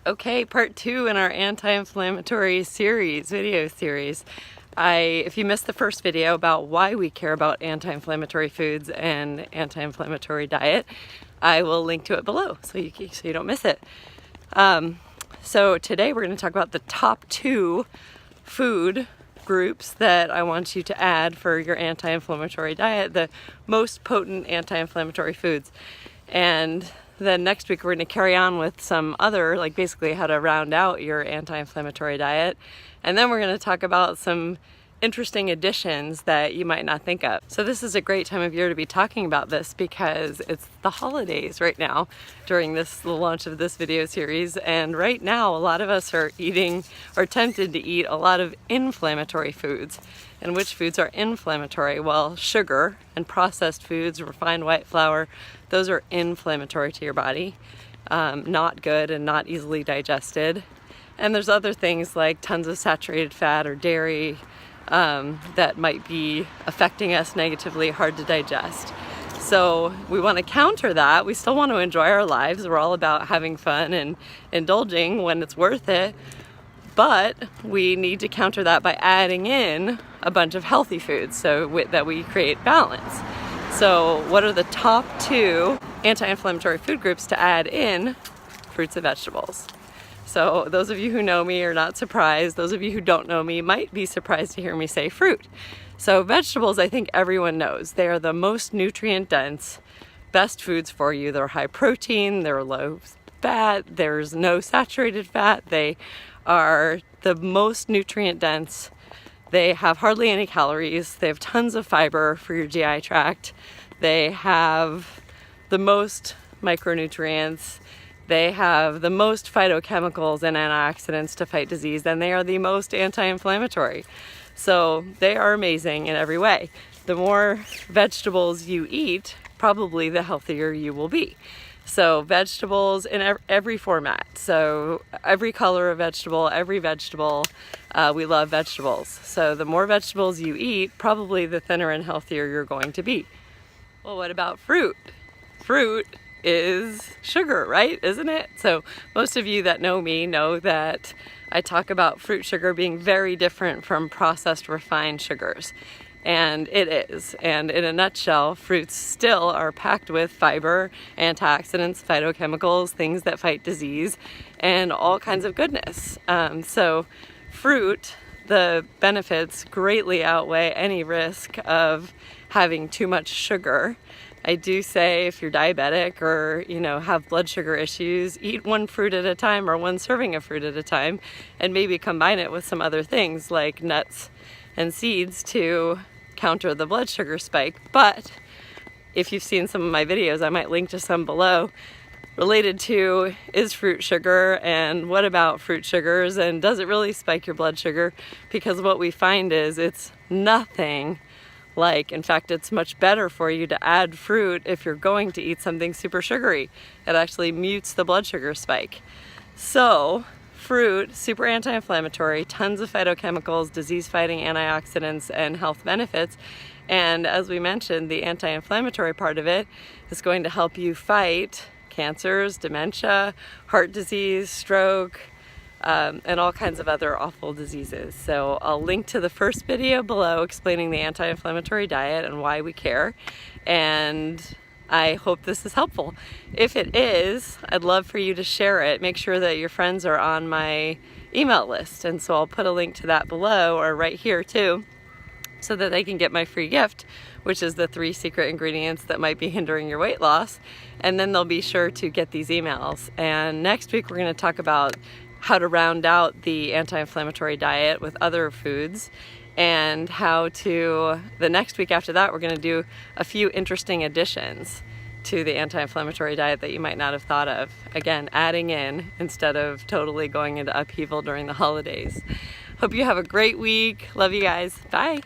Okay, part 2 in our anti-inflammatory video series. If you missed the first video about why we care about anti-inflammatory foods and anti-inflammatory diet, I will link to it below so you don't miss it. So today we're going to talk about the top 2 food groups that I want you to add for your anti-inflammatory diet, the most potent anti-inflammatory foods. And then next week we're going to carry on with some other, like basically how to round out your anti-inflammatory diet. And then we're going to talk about some interesting additions that you might not think of. So this is a great time of year to be talking about this because it's the holidays right now during the launch of this video series. And right now a lot of us are eating or tempted to eat a lot of inflammatory foods. And which foods are inflammatory? Well, sugar and processed foods, refined white flour, those are inflammatory to your body. Not good and not easily digested. And there's other things like tons of saturated fat or dairy that might be affecting us negatively, hard to digest. So we want to counter that. We still want to enjoy our lives. We're all about having fun and indulging when it's worth it. But we need to counter that by adding in a bunch of healthy foods so that we create balance. So what are the top 2 anti-inflammatory food groups to add in? Fruits and vegetables. So those of you who know me are not surprised. Those of you who don't know me might be surprised to hear me say fruit. So vegetables, I think everyone knows. They are the most nutrient dense, best foods for you. They're high protein, they're low fat, there's no saturated fat. They are the most nutrient dense. They have hardly any calories. They have tons of fiber for your GI tract. They have the most micronutrients. They have the most phytochemicals and antioxidants to fight disease, and they are the most anti-inflammatory. So they are amazing in every way. The more vegetables you eat, probably the healthier you will be. So vegetables in every format. So every color of vegetable, every vegetable, we love vegetables. So the more vegetables you eat, probably the thinner and healthier you're going to be. Well, what about fruit? Fruit is sugar, right? Isn't it? So most of you that know me know that I talk about fruit sugar being very different from processed refined sugars. And it is. And in a nutshell, fruits still are packed with fiber, antioxidants, phytochemicals, things that fight disease, and all kinds of goodness. So fruit, the benefits greatly outweigh any risk of having too much sugar. I do say if you're diabetic or, have blood sugar issues, eat one fruit at a time or one serving of fruit at a time, and maybe combine it with some other things like nuts and seeds to counter the blood sugar spike. But if you've seen some of my videos, I might link to some below related to is fruit sugar and what about fruit sugars and does it really spike your blood sugar? Because what we find is it's nothing like, in fact, it's much better for you to add fruit if you're going to eat something super sugary. It actually mutes the blood sugar spike. So fruit, super anti-inflammatory, tons of phytochemicals, disease-fighting antioxidants, and health benefits. And as we mentioned, the anti-inflammatory part of it is going to help you fight cancers, dementia, heart disease, stroke, and all kinds of other awful diseases. So I'll link to the first video below explaining the anti-inflammatory diet and why we care. And I hope this is helpful. If it is, I'd love for you to share it. Make sure that your friends are on my email list. And so I'll put a link to that below or right here too, so that they can get my free gift, which is the 3 secret ingredients that might be hindering your weight loss. And then they'll be sure to get these emails. And next week we're going to talk about how to round out the anti-inflammatory diet with other foods, and the next week after that, we're going to do a few interesting additions to the anti-inflammatory diet that you might not have thought of. Again, adding in instead of totally going into upheaval during the holidays. Hope you have a great week. Love you guys. Bye.